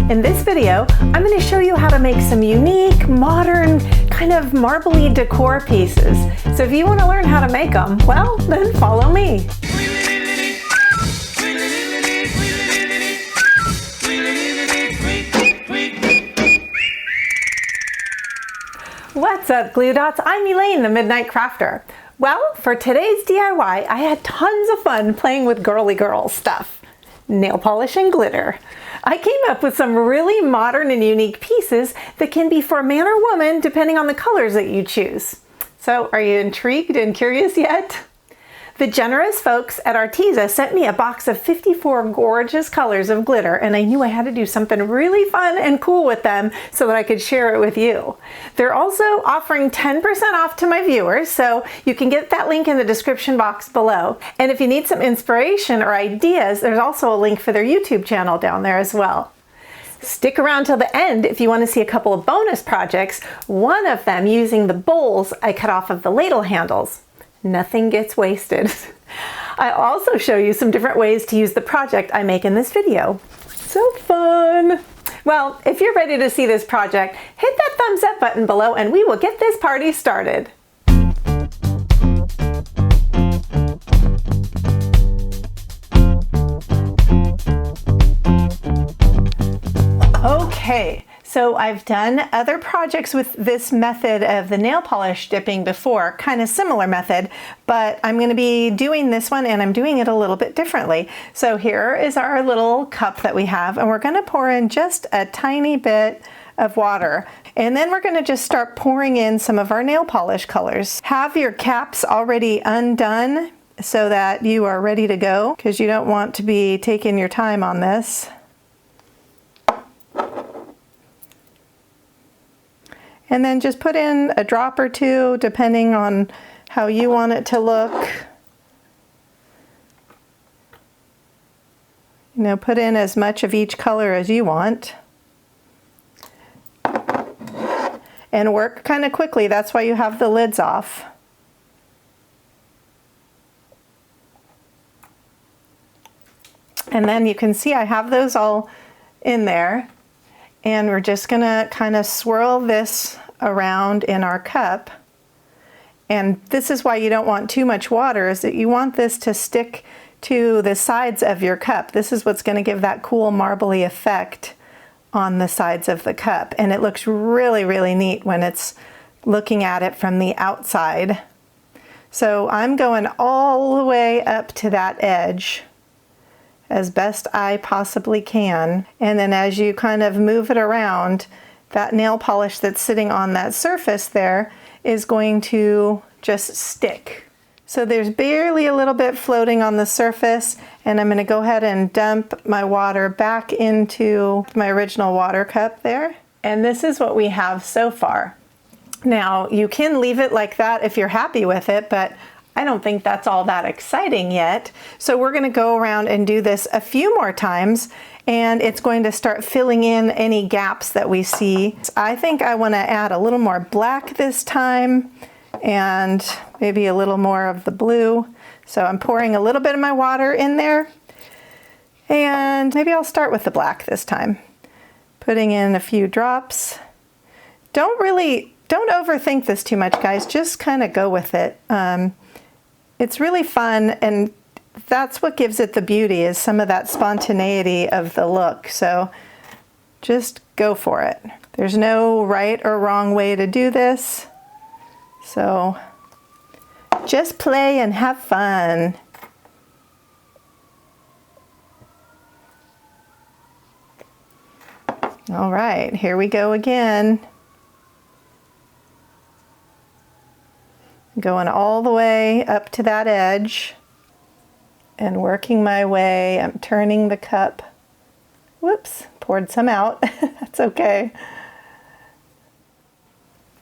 In this video, I'm going to show you how to make some unique, modern, kind of marbly decor pieces. So if you want to learn how to make them, well, then follow me. What's up, Glue Dots? I'm Elaine, the Midnight Crafter. Well, for today's DIY, I had tons of fun playing with girly girl stuff. Nail polish and glitter. I came up with some really modern and unique pieces that can be for man or woman depending on the colors that you choose. So are you intrigued and curious yet? The generous folks at Arteza sent me a box of 54 gorgeous colors of glitter, and I knew I had to do something really fun and cool with them so that I could share it with you. They're also offering 10% off to my viewers, so you can get that link in the description box below. And if you need some inspiration or ideas, there's also a link for their YouTube channel down there as well. Stick around till the end if you want to see a couple of bonus projects, one of them using the bowls I cut off of the ladle handles. Nothing gets wasted. I'll also show you some different ways to use the project I make in this video. So fun! Well, if you're ready to see this project, hit that thumbs up button below and we will get this party started. Okay. So I've done other projects with this method of the nail polish dipping before, kind of similar method, but I'm going to be doing this one and I'm doing it a little bit differently. So here is our little cup that we have, and we're going to pour in just a tiny bit of water. And then we're going to just start pouring in some of our nail polish colors. Have your caps already undone so that you are ready to go, because you don't want to be taking your time on this. And then just put in a drop or two depending on how you want it to look. You know, put in as much of each color as you want. And work kind of quickly, that's why you have the lids off. And then you can see I have those all in there. And we're just gonna kind of swirl this around in our cup. And this is why you don't want too much water, is that you want this to stick to the sides of your cup. This is what's gonna give that cool marbly effect on the sides of the cup. And it looks really, really neat when it's looking at it from the outside. So I'm going all the way up to that edge as best I possibly can. And then as you kind of move it around, that nail polish that's sitting on that surface there is going to just stick. So there's barely a little bit floating on the surface, and I'm going to go ahead and dump my water back into my original water cup there. And this is what we have so far. Now you can leave it like that if you're happy with it, but I don't think that's all that exciting yet. So we're gonna go around and do this a few more times, and it's going to start filling in any gaps that we see. I think I wanna add a little more black this time, and maybe a little more of the blue. So I'm pouring a little bit of my water in there, and maybe I'll start with the black this time. Putting in a few drops. Don't overthink this too much, guys. Just kind of go with it. It's really fun, and that's what gives it the beauty, is some of that spontaneity of the look. So just go for it. There's no right or wrong way to do this. So just play and have fun. All right, here we go again. Going all the way up to that edge and working my way. I'm turning the cup. Whoops, poured some out. That's okay.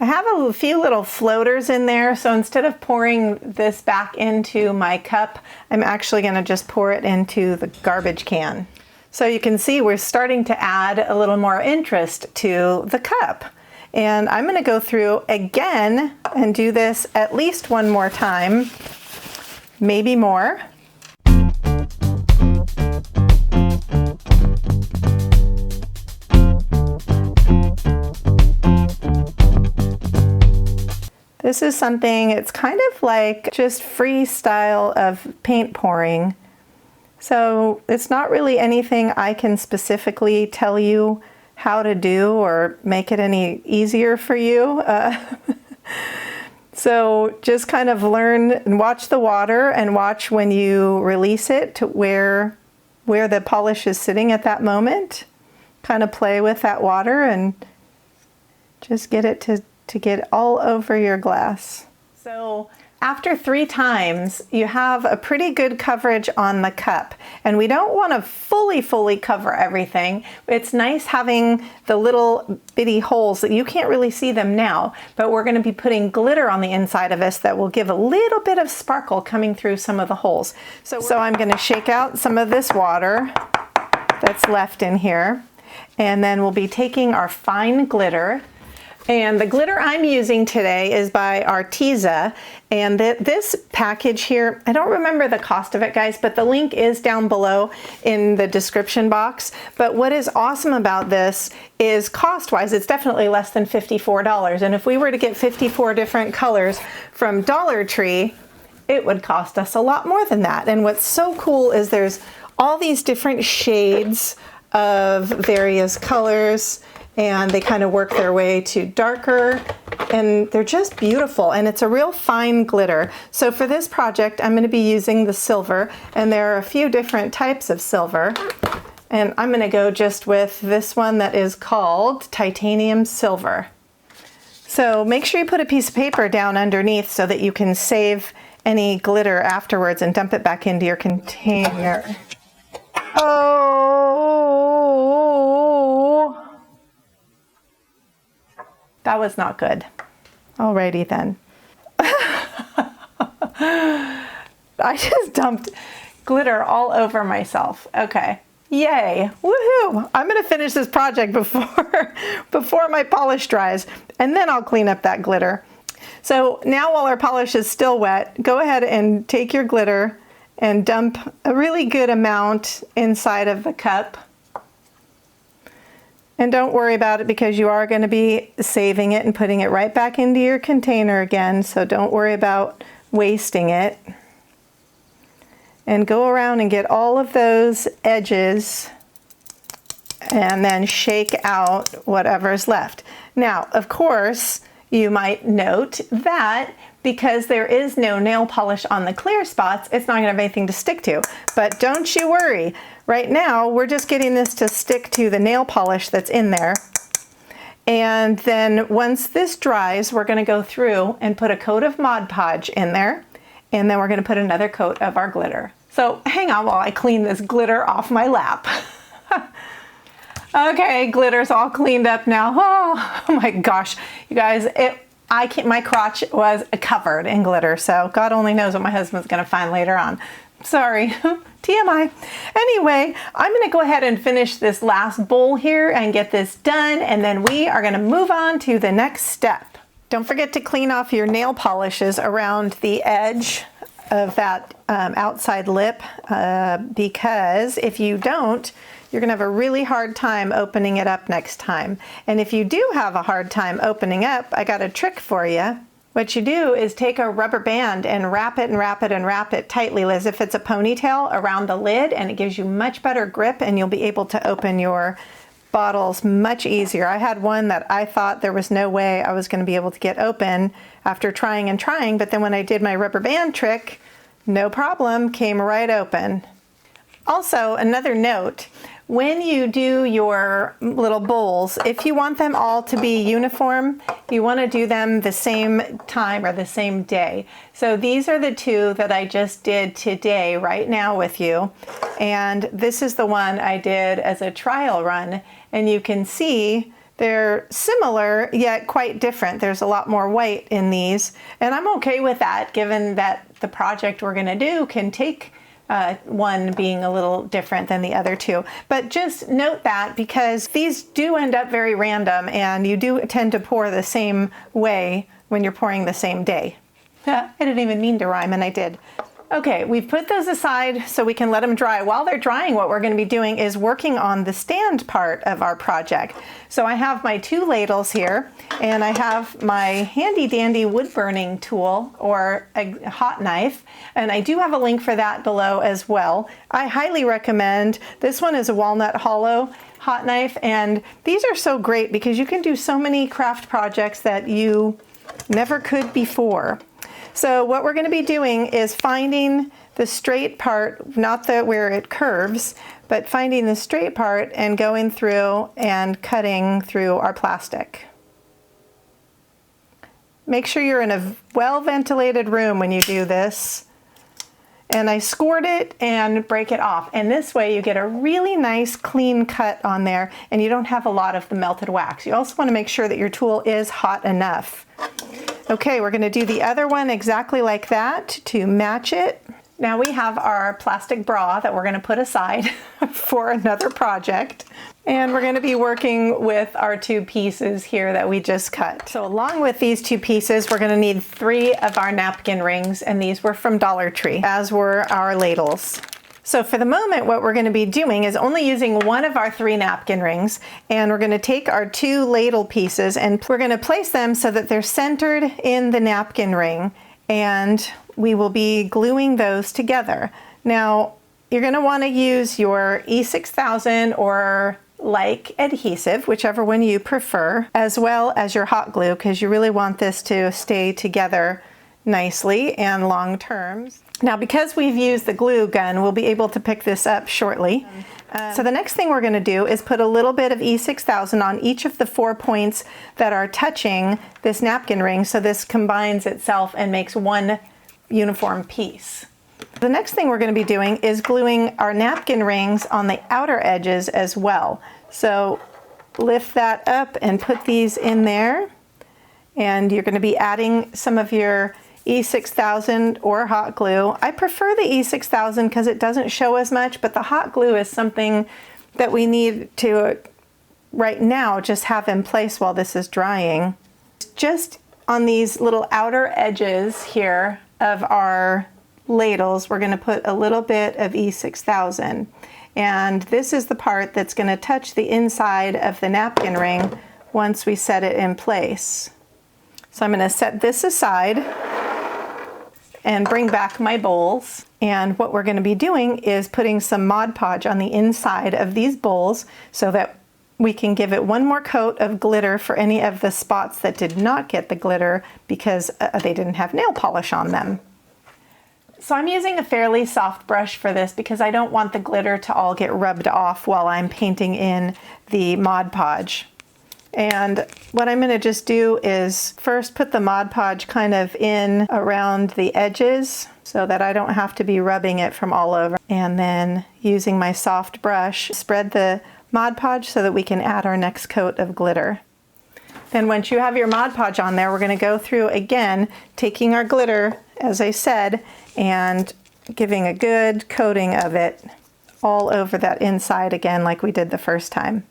I have a few little floaters in there, so instead of pouring this back into my cup, I'm actually going to just pour it into the garbage can. So you can see we're starting to add a little more interest to the cup. And I'm going to go through again and do this at least one more time, maybe more. This is something, it's kind of like just freestyle of paint pouring. So it's not really anything I can specifically tell you how to do or make it any easier for you. So just kind of learn and watch the water and watch when you release it to where the polish is sitting at that moment. Kind of play with that water and just get it to get all over your glass. So after 3 times, you have a pretty good coverage on the cup. And we don't want to fully cover everything. It's nice having the little bitty holes that you can't really see them now, but we're going to be putting glitter on the inside of this that will give a little bit of sparkle coming through some of the holes. So I'm going to shake out some of this water that's left in here. And then we'll be taking our fine glitter. And the glitter I'm using today is by Arteza, and this package here, I don't remember the cost of it, guys, but the link is down below in the description box. But what is awesome about this is cost-wise, it's definitely less than $54. And if we were to get 54 different colors from Dollar Tree, it would cost us a lot more than that. And what's so cool is there's all these different shades of various colors, and they kind of work their way to darker, and they're just beautiful, and it's a real fine glitter. So for this project, I'm going to be using the silver, and there are a few different types of silver, and I'm going to go just with this one that is called titanium silver. So make sure you put a piece of paper down underneath so that you can save any glitter afterwards and dump it back into your container. Oh, that was not good. Alrighty then. I just dumped glitter all over myself. Okay, yay, woohoo! I'm gonna finish this project before my polish dries, and then I'll clean up that glitter. So now while our polish is still wet, go ahead and take your glitter and dump a really good amount inside of the cup. And don't worry about it because you are going to be saving it and putting it right back into your container again, so don't worry about wasting it. And go around and get all of those edges and then shake out whatever's left. Now, of course, you might note that because there is no nail polish on the clear spots, it's not going to have anything to stick to. But don't you worry. Right now, we're just getting this to stick to the nail polish that's in there. And then once this dries, we're going to go through and put a coat of Mod Podge in there. And then we're going to put another coat of our glitter. So hang on while I clean this glitter off my lap. Okay, glitter's all cleaned up now. Oh my gosh, you guys, my crotch was covered in glitter, so God only knows what my husband's gonna find later on. Sorry, TMI. Anyway, I'm gonna go ahead and finish this last bowl here and get this done, and then we are gonna move on to the next step. Don't forget to clean off your nail polishes around the edge of that outside lip, because if you don't, you're gonna have a really hard time opening it up next time. And if you do have a hard time opening up, I got a trick for you. What you do is take a rubber band and wrap it and wrap it and wrap it tightly as if it's a ponytail around the lid, and it gives you much better grip, and you'll be able to open your bottles much easier. I had one that I thought there was no way I was gonna be able to get open after trying and trying, but then when I did my rubber band trick, no problem, came right open. Also, another note, when you do your little bowls, if you want them all to be uniform, you want to do them the same time or the same day. So these are the two that I just did today, right now with you. And this is the one I did as a trial run. And you can see they're similar, yet quite different. There's a lot more white in these. And I'm okay with that, given that the project we're going to do can take one being a little different than the other two. But just note that because these do end up very random, and you do tend to pour the same way when you're pouring the same day. I didn't even mean to rhyme, and I did. Okay, we've put those aside so we can let them dry. While they're drying, what we're going to be doing is working on the stand part of our project. So I have my 2 ladles here, and I have my handy dandy wood burning tool or a hot knife, and I do have a link for that below as well. I highly recommend. This one is a walnut hollow hot knife, and these are so great because you can do so many craft projects that you never could before. So what we're going to be doing is finding the straight part, not the where it curves, but finding the straight part and going through and cutting through our plastic. Make sure you're in a well-ventilated room when you do this. And I scored it and break it off. And this way you get a really nice clean cut on there and you don't have a lot of the melted wax. You also want to make sure that your tool is hot enough. Okay, we're going to do the other one exactly like that to match it. Now we have our plastic bra that we're going to put aside for another project. And we're going to be working with our 2 pieces here that we just cut. So along with these 2 pieces, we're going to need 3 of our napkin rings, and these were from Dollar Tree, as were our ladles. So for the moment, what we're going to be doing is only using 1 of our 3 napkin rings, and we're going to take our 2 ladle pieces and we're going to place them so that they're centered in the napkin ring, and we will be gluing those together. Now, you're going to want to use your E6000 or like adhesive, whichever one you prefer, as well as your hot glue, because you really want this to stay together nicely and long term. Now, because we've used the glue gun, we'll be able to pick this up shortly. So the next thing we're going to do is put a little bit of E6000 on each of the 4 points that are touching this napkin ring, so this combines itself and makes one uniform piece. The next thing we're going to be doing is gluing our napkin rings on the outer edges as well. So lift that up and put these in there, and you're going to be adding some of your E6000 or hot glue. I prefer the E6000 because it doesn't show as much, but the hot glue is something that we need to right now just have in place while this is drying. Just on these little outer edges here of our ladles, we're going to put a little bit of E6000, and this is the part that's going to touch the inside of the napkin ring once we set it in place. So I'm going to set this aside and bring back my bowls, and what we're going to be doing is putting some Mod Podge on the inside of these bowls so that we can give it one more coat of glitter for any of the spots that did not get the glitter because they didn't have nail polish on them. So I'm using a fairly soft brush for this because I don't want the glitter to all get rubbed off while I'm painting in the Mod Podge. And what I'm going to just do is first put the Mod Podge kind of in around the edges so that I don't have to be rubbing it from all over. And then using my soft brush, spread the Mod Podge so that we can add our next coat of glitter. Then once you have your Mod Podge on there, we're going to go through again, taking our glitter, as I said, and giving a good coating of it all over that inside again like we did the first time.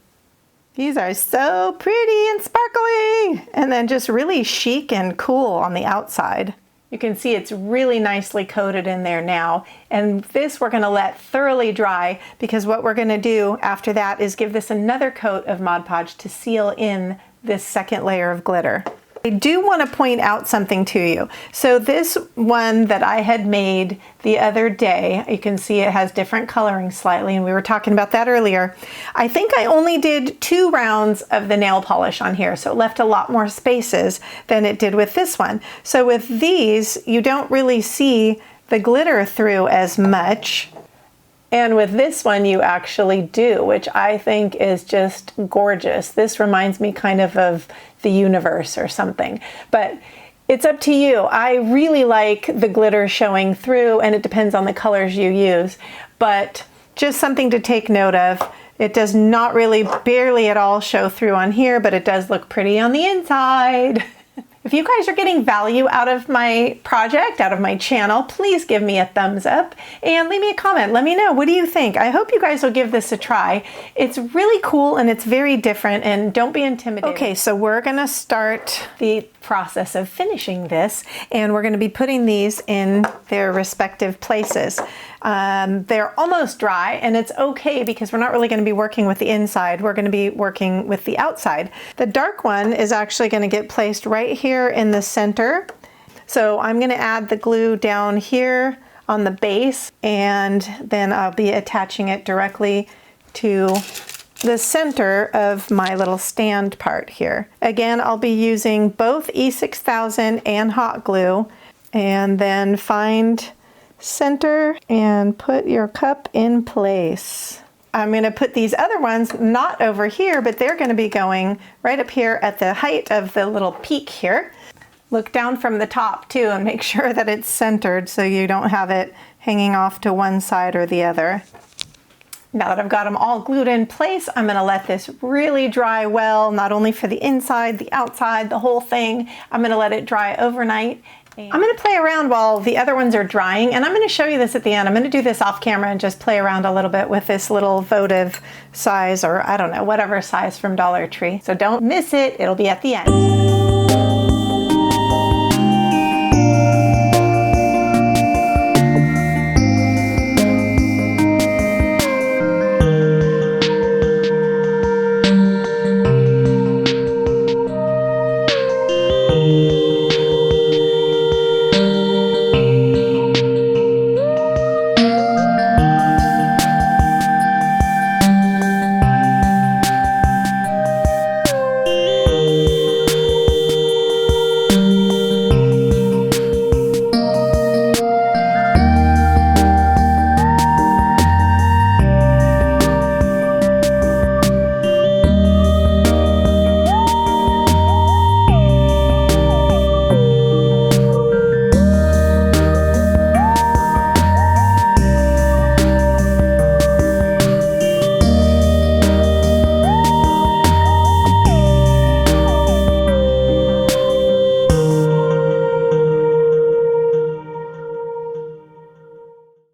These are so pretty and sparkly, and then just really chic and cool on the outside. You can see it's really nicely coated in there now, and this we're going to let thoroughly dry because what we're going to do after that is give this another coat of Mod Podge to seal in this second layer of glitter. I do want to point out something to you. So this one that I had made the other day, you can see it has different coloring slightly, and we were talking about that earlier. I think I only did 2 rounds of the nail polish on here, so it left a lot more spaces than it did with this one. So with these, you don't really see the glitter through as much. And with this one, you actually do, which I think is just gorgeous. This reminds me kind of the universe or something, but it's up to you. I really like the glitter showing through, and it depends on the colors you use, but just something to take note of. It does not really barely at all show through on here, but it does look pretty on the inside. If you guys are getting value out of my project, out of my channel, please give me a thumbs up and leave me a comment. Let me know, what do you think? I hope you guys will give this a try. It's really cool and it's very different, and don't be intimidated. Okay, so we're gonna start the process of finishing this, and we're gonna be putting these in their respective places. They're almost dry, and it's okay because we're not really gonna be working with the inside. We're gonna be working with the outside. The dark one is actually gonna get placed right here in the center. So I'm gonna add the glue down here on the base, and then I'll be attaching it directly to the center of my little stand part here. Again, I'll be using both E6000 and hot glue, and then find center and put your cup in place. I'm going to put these other ones not over here, but they're going to be going right up here at the height of the little peak here. Look down from the top too and make sure that it's centered so you don't have it hanging off to one side or the other. Now that I've got them all glued in place, I'm going to let this really dry well, not only for the inside, the outside, the whole thing. I'm going to let it dry overnight. I'm going to play around while the other ones are drying, and I'm going to show you this at the end. I'm going to do this off camera and just play around a little bit with this little votive size, or I don't know, whatever size from Dollar Tree. So don't miss it. It'll be at the end.